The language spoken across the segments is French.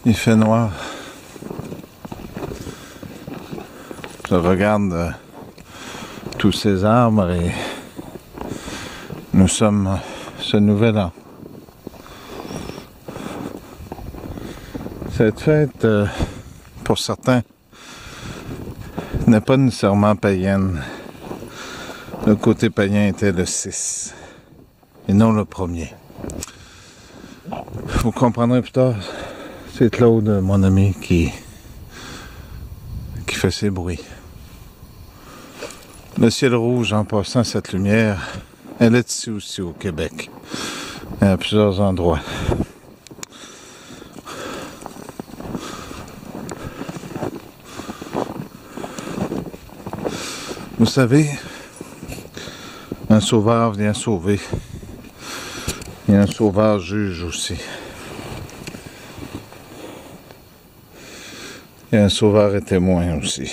Il fait noir. Je regarde tous ces arbres et nous sommes ce nouvel an. Cette fête, pour certains, n'est pas nécessairement païenne. Le côté païen était le 6 et non le 1er. Vous comprendrez plus tard, c'est Claude, mon ami, qui fait ces bruits. Le ciel rouge, en passant cette lumière, elle est ici aussi au Québec, à plusieurs endroits. Vous savez, un sauveur vient sauver, et un sauveur juge aussi. Et un sauveur est témoin aussi.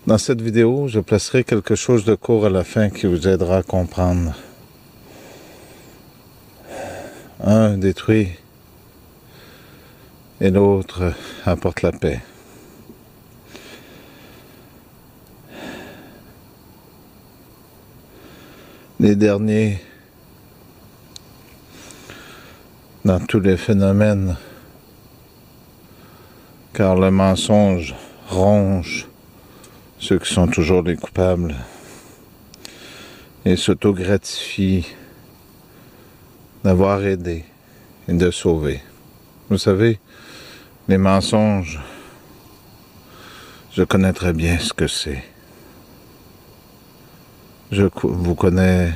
Dans cette vidéo, je placerai quelque chose de court à la fin qui vous aidera à comprendre. Un détruit et l'autre apporte la paix. Les derniers, dans tous les phénomènes, car le mensonge ronge ceux qui sont toujours les coupables et s'auto-gratifie d'avoir aidé et de sauver. Vous savez, les mensonges, je connais très bien ce que c'est. Je vous connais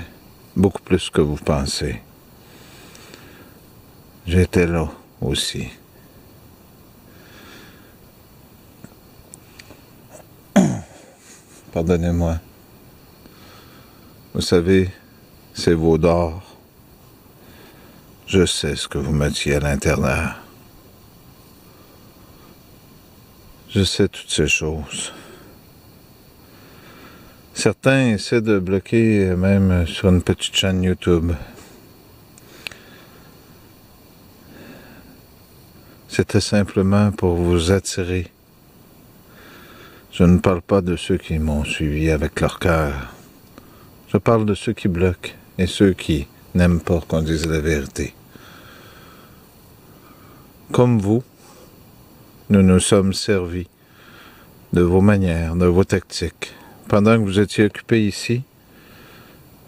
beaucoup plus que vous pensez. J'étais là aussi. Pardonnez-moi. Vous savez, c'est veau d'or. Je sais ce que vous mettiez à l'intérieur. Je sais toutes ces choses. Certains essaient de bloquer même sur une petite chaîne YouTube. C'était simplement pour vous attirer. Je ne parle pas de ceux qui m'ont suivi avec leur cœur. Je parle de ceux qui bloquent et ceux qui n'aiment pas qu'on dise la vérité. Comme vous, nous nous sommes servis de vos manières, de vos tactiques. Pendant que vous étiez occupés ici,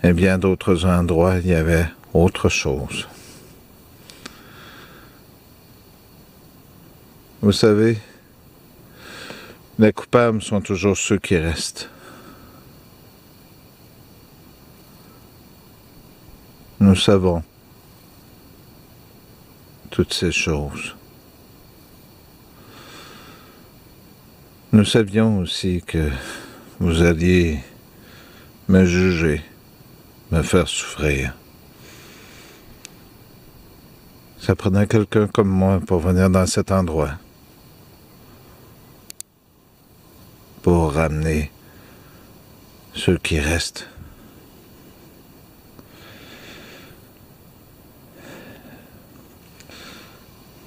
et bien d'autres endroits, il y avait autre chose. Vous savez, les coupables sont toujours ceux qui restent. Nous savons toutes ces choses. Nous savions aussi que vous alliez me juger, me faire souffrir. Ça prenait quelqu'un comme moi pour venir dans cet endroit, pour ramener ceux qui restent.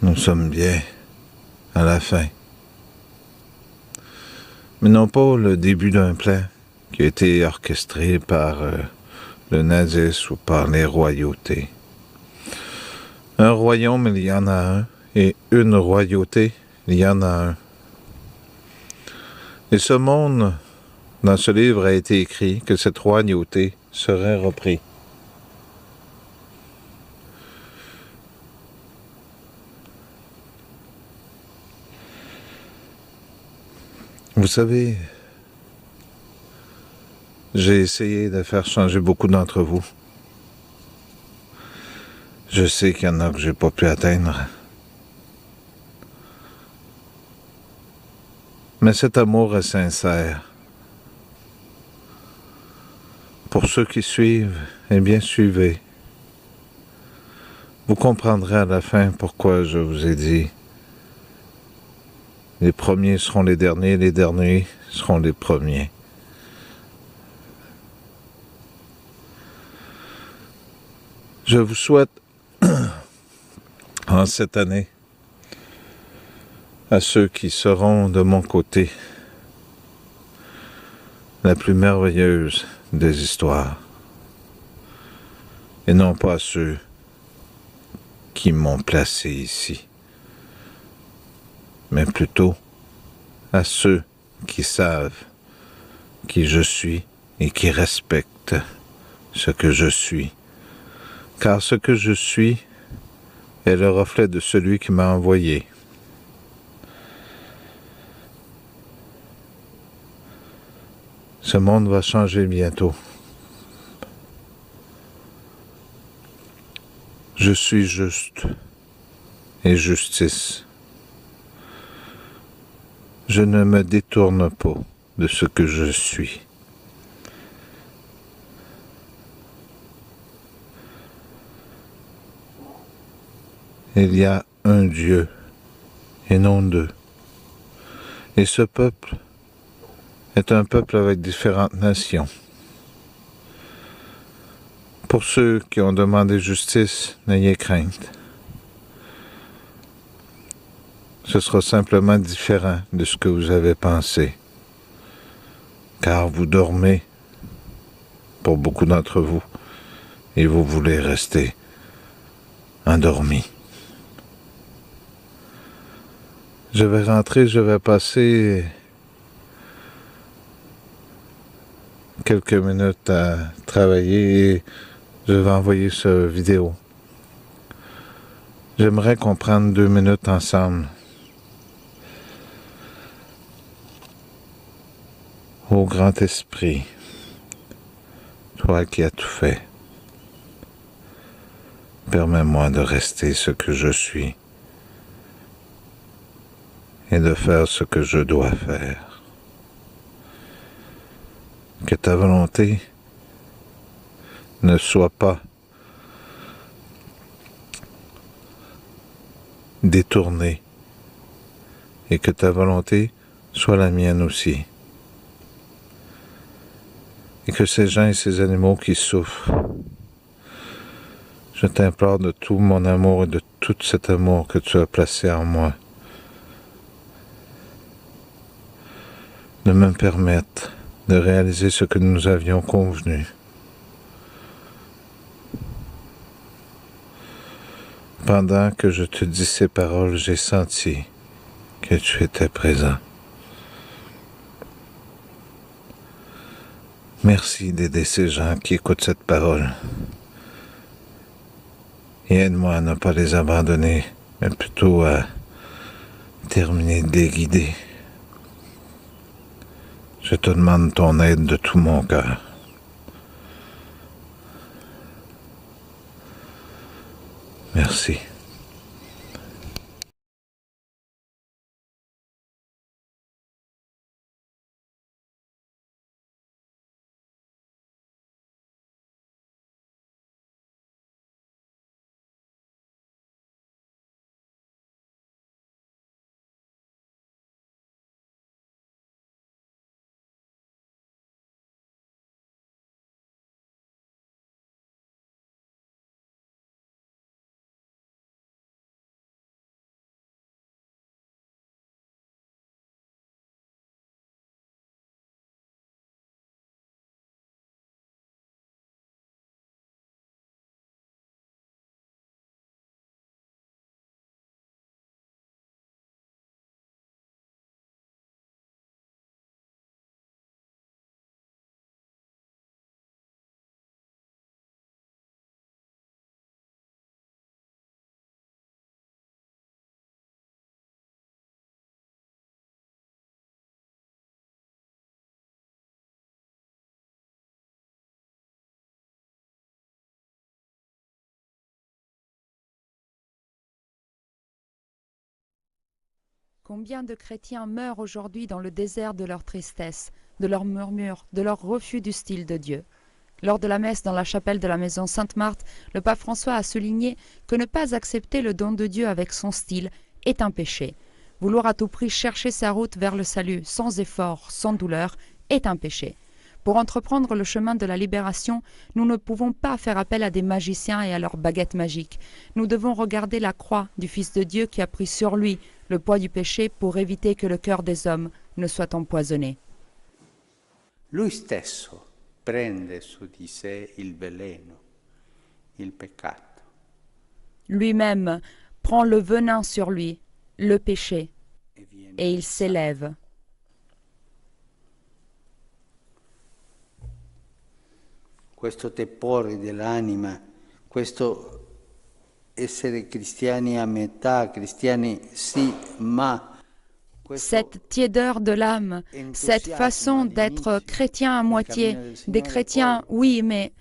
Nous sommes bien à la fin. Mais non pas le début d'un plan qui a été orchestré par le nazisme ou par les royautés. Un royaume, il y en a un, et une royauté, il y en a un. Et ce monde, dans ce livre, a été écrit que cette royauté serait reprise. Vous savez, j'ai essayé de faire changer beaucoup d'entre vous. Je sais qu'il y en a que j'ai pas pu atteindre. Mais cet amour est sincère. Pour ceux qui suivent, eh bien suivez. Vous comprendrez à la fin pourquoi je vous ai dit les premiers seront les derniers seront les premiers. Je vous souhaite en cette année à ceux qui seront de mon côté la plus merveilleuse des histoires, et non pas ceux qui m'ont placé ici, mais plutôt à ceux qui savent qui je suis et qui respectent ce que je suis, car ce que je suis est le reflet de celui qui m'a envoyé. Ce monde va changer bientôt. Je suis juste et justice. Je ne me détourne pas de ce que je suis. Il y a un Dieu et non deux. Et ce peuple est un peuple avec différentes nations. Pour ceux qui ont demandé justice, n'ayez crainte. Ce sera simplement différent de ce que vous avez pensé, car vous dormez, pour beaucoup d'entre vous, et vous voulez rester endormis. Je vais rentrer, je vais passer quelques minutes à travailler et je vais envoyer cette vidéo. J'aimerais qu'on prenne 2 minutes ensemble. Ô grand esprit, toi qui as tout fait, permets-moi de rester ce que je suis et de faire ce que je dois faire. Que ta volonté ne soit pas détournée et que ta volonté soit la mienne aussi. Et que ces gens et ces animaux qui souffrent, je t'implore de tout mon amour et de tout cet amour que tu as placé en moi, de me permettre de réaliser ce que nous avions convenu. Pendant que je te dis ces paroles, j'ai senti que tu étais présent. Merci d'aider ces gens qui écoutent cette parole. Et aide-moi à ne pas les abandonner, mais plutôt à terminer de les guider. Je te demande ton aide de tout mon cœur. Merci. Combien de chrétiens meurent aujourd'hui dans le désert de leur tristesse, de leurs murmures, de leur refus du style de Dieu. Lors de la messe dans la chapelle de la maison Sainte-Marthe, le pape François a souligné que ne pas accepter le don de Dieu avec son style est un péché. Vouloir à tout prix chercher sa route vers le salut sans effort, sans douleur, est un péché. Pour entreprendre le chemin de la libération, nous ne pouvons pas faire appel à des magiciens et à leurs baguettes magiques. Nous devons regarder la croix du Fils de Dieu qui a pris sur lui le poids du péché pour éviter que le cœur des hommes ne soit empoisonné. Lui stesso prende su di sé il veleno, il peccato. Lui-même prend le venin sur lui, le péché, et il s'élève. Questo tepore dell'anima, questo essere cristiani a metà, cristiani sì, ma Cette tiédeur de l'âme, cette façon d'être chrétien à moitié, des chrétiens, oui, mais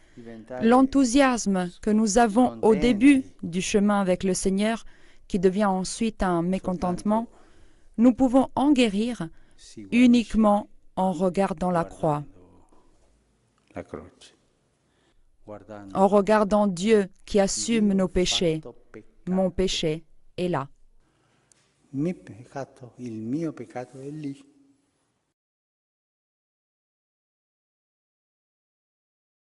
l'enthousiasme que nous avons au début du chemin avec le Seigneur, qui devient ensuite un mécontentement, nous pouvons en guérir uniquement en regardant la croix, en regardant Dieu qui assume nos péchés. Mon péché est là. il mio peccato è lì.